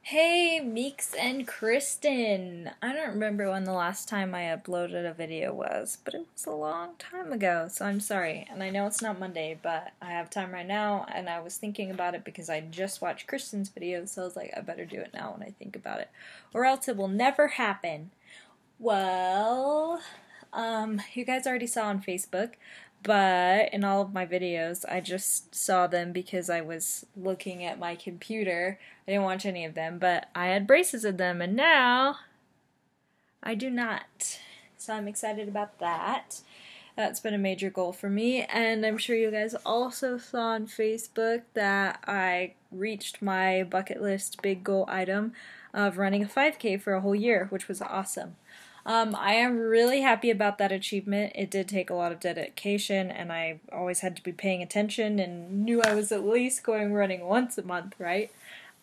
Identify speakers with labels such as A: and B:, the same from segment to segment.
A: Hey, Meeks and Kristen! I don't remember when the last time I uploaded a video was, but it was a long time ago, so I'm sorry. And I know it's not Monday, but I have time right now, and I was thinking about it because I just watched Kristen's video, so I was like, I better do it now when I think about it, or else it will never happen. Well, you guys already saw on Facebook, but in all of my videos, I just saw them because I was looking at my computer. I didn't watch any of them, but I had braces in them, and now I do not. So I'm excited about that. That's been a major goal for me, and I'm sure you guys also saw on Facebook that I reached my bucket list big goal item of running a 5K for a whole year, which was awesome. I am really happy about that achievement. It did take a lot of dedication, and I always had to be paying attention and knew I was at least going running once a month, right?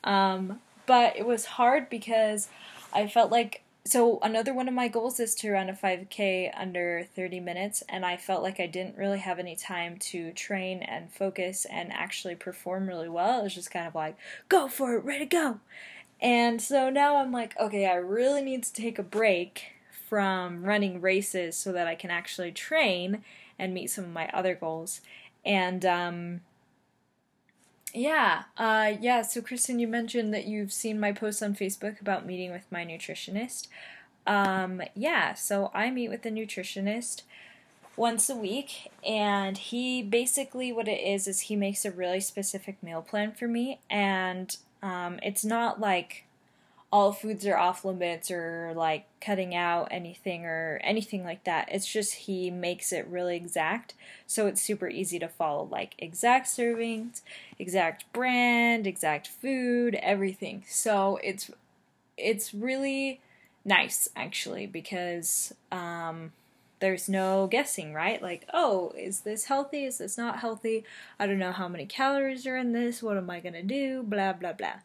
A: But it was hard because I felt like, so another one of my goals is to run a 5K under 30 minutes, and I felt like I didn't really have any time to train and focus and actually perform really well. It was just kind of like, go for it, ready to go. And so now I'm like, okay, I really need to take a break from running races so that I can actually train and meet some of my other goals. And so Kristen, you mentioned that you've seen my post on Facebook about meeting with my nutritionist. So I meet with a nutritionist once a week, and he basically, what it is he makes a really specific meal plan for me, and it's not like all foods are off limits or like cutting out anything or anything like that. It's just he makes it really exact, so it's super easy to follow, like exact servings, exact brand, exact food, everything. So it's really nice actually because there's no guessing, right? Like, oh, is this healthy? Is this not healthy? I don't know how many calories are in this. What am I gonna do? Blah blah blah.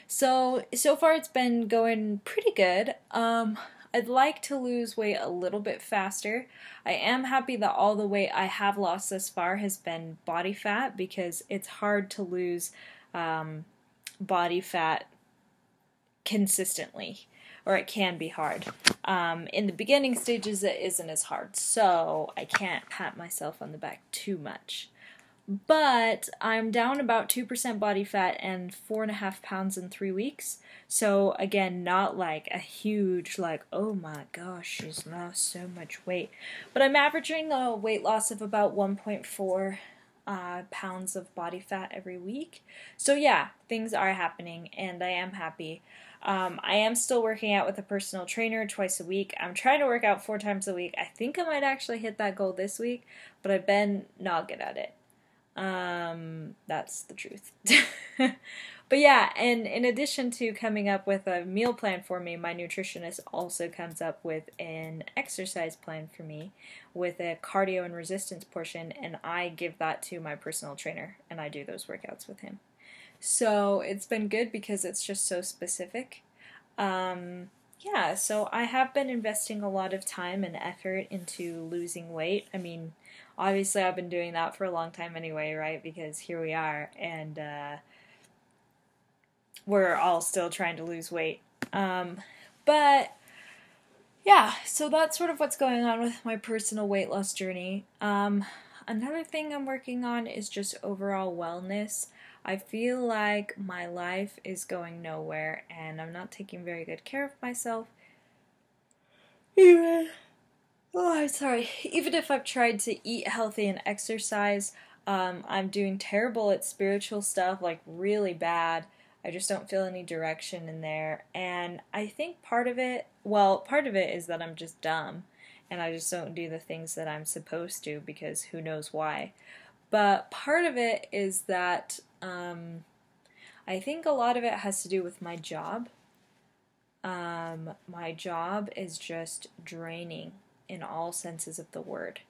A: So far it's been going pretty good. I'd like to lose weight a little bit faster. I am happy that all the weight I have lost thus far has been body fat because it's hard to lose body fat consistently, or it can be hard. In the beginning stages, it isn't as hard, so I can't pat myself on the back too much. But I'm down about 2% body fat and 4.5 pounds in 3 weeks. So again, not like a huge, like, oh my gosh, she's lost so much weight. But I'm averaging a weight loss of about 1.4 pounds of body fat every week. So yeah, things are happening, and I am happy. I am still working out with a personal trainer twice a week. I'm trying to work out 4 times a week. I think I might actually hit that goal this week, but I've been not good at it. That's the truth. But yeah, and in addition to coming up with a meal plan for me, my nutritionist also comes up with an exercise plan for me with a cardio and resistance portion, and I give that to my personal trainer, and I do those workouts with him. So it's been good because it's just so specific. So I have been investing a lot of time and effort into losing weight. I mean, obviously I've been doing that for a long time anyway, right? Because here we are, and we're all still trying to lose weight. But yeah, so that's sort of what's going on with my personal weight loss journey. Another thing I'm working on is just overall wellness. I feel like my life is going nowhere, and I'm not taking very good care of myself. Even I'm sorry. Even if I've tried to eat healthy and exercise, I'm doing terrible at spiritual stuff, like really bad. I just don't feel any direction in there. And I think part of it is that I'm just dumb, and I just don't do the things that I'm supposed to because who knows why. But part of it is that I think a lot of it has to do with my job. My job is just draining in all senses of the word.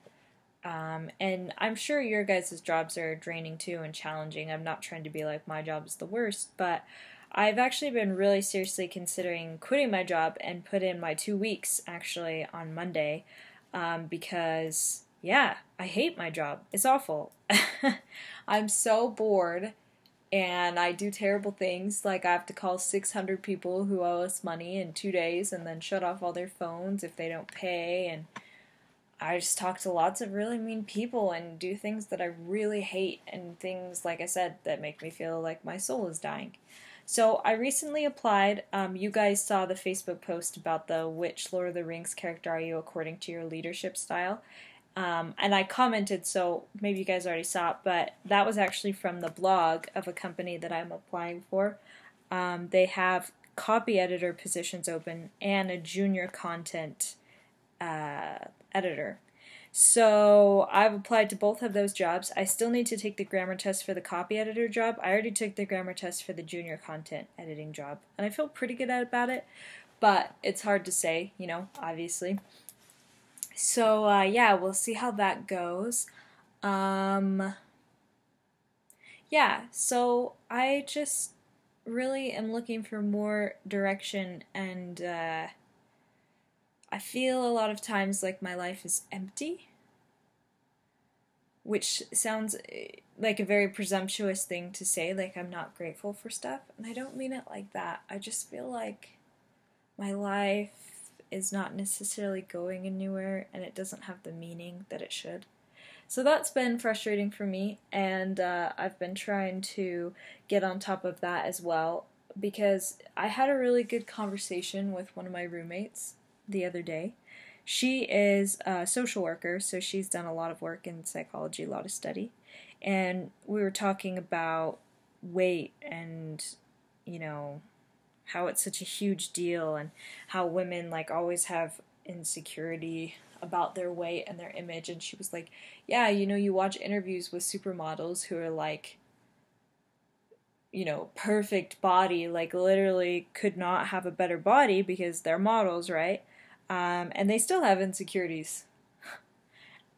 A: And I'm sure your guys' jobs are draining too and challenging. I'm not trying to be like my job is the worst, but I've actually been really seriously considering quitting my job and put in my 2 weeks actually on Monday because, yeah, I hate my job. It's awful. I'm so bored and I do terrible things, like I have to call 600 people who owe us money in 2 days and then shut off all their phones if they don't pay, and I just talk to lots of really mean people and do things that I really hate, and things, like I said, that make me feel like my soul is dying. So I recently applied. You guys saw the Facebook post about the which Lord of the Rings character are you according to your leadership style. And I commented, so maybe you guys already saw it, but that was actually from the blog of a company that I'm applying for. They have copy editor positions open and a junior content editor. So I've applied to both of those jobs. I still need to take the grammar test for the copy editor job. I already took the grammar test for the junior content editing job, and I feel pretty good about it, but it's hard to say, you know, obviously. So yeah, we'll see how that goes. Yeah, so I just really am looking for more direction, and I feel a lot of times like my life is empty, which sounds like a very presumptuous thing to say, like I'm not grateful for stuff, and I don't mean it like that. I just feel like my life is not necessarily going anywhere, and it doesn't have the meaning that it should. So that's been frustrating for me, and I've been trying to get on top of that as well, because I had a really good conversation with one of my roommates the other day. She is a social worker, so she's done a lot of work in psychology, a lot of study, and we were talking about weight and, you know, how it's such a huge deal, and how women like always have insecurity about their weight and their image. And she was like, yeah, you know, you watch interviews with supermodels who are like, you know, perfect body, like literally could not have a better body because they're models, right? And they still have insecurities.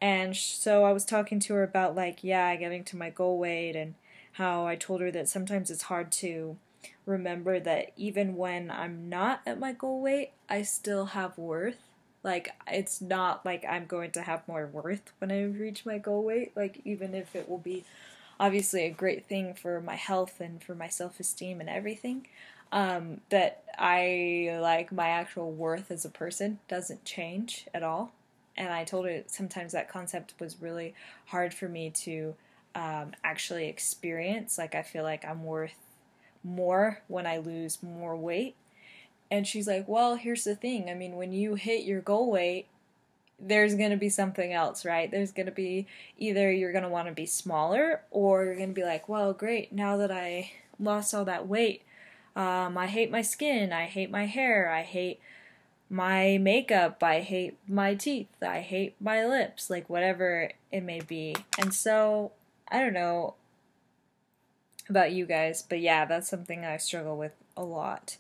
A: And so I was talking to her about, like, yeah, getting to my goal weight, and how I told her that sometimes it's hard to remember that even when I'm not at my goal weight, I still have worth. Like, it's not like I'm going to have more worth when I reach my goal weight, like, even if it will be obviously a great thing for my health and for my self-esteem and everything, that I, like, my actual worth as a person doesn't change at all. And I told her sometimes that concept was really hard for me to actually experience. Like, I feel like I'm worth more when I lose more weight. And she's like, well, here's the thing. I mean, when you hit your goal weight, there's going to be something else, right? There's going to be either you're going to want to be smaller, or you're going to be like, well, great, now that I lost all that weight, I hate my skin, I hate my hair, I hate my makeup, I hate my teeth, I hate my lips, like whatever it may be. And so, I don't know about you guys, but yeah, that's something I struggle with a lot.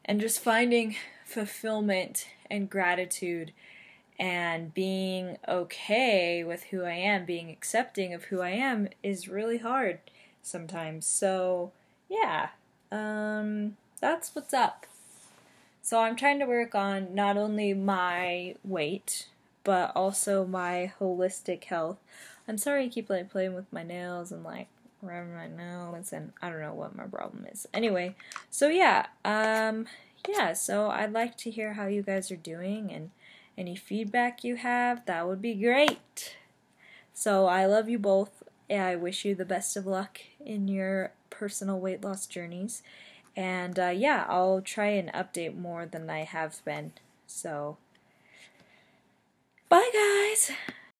A: And just finding fulfillment and gratitude and being okay with who I am, being accepting of who I am, is really hard sometimes. So, yeah, that's what's up. So I'm trying to work on not only my weight, but also my holistic health. I'm sorry I keep like playing with my nails and like rubbing my nose, and I don't know what my problem is. Anyway, so yeah, so I'd like to hear how you guys are doing, and any feedback you have, that would be great. So I love you both, and I wish you the best of luck in your personal weight loss journeys. And yeah, I'll try and update more than I have been. So, bye guys!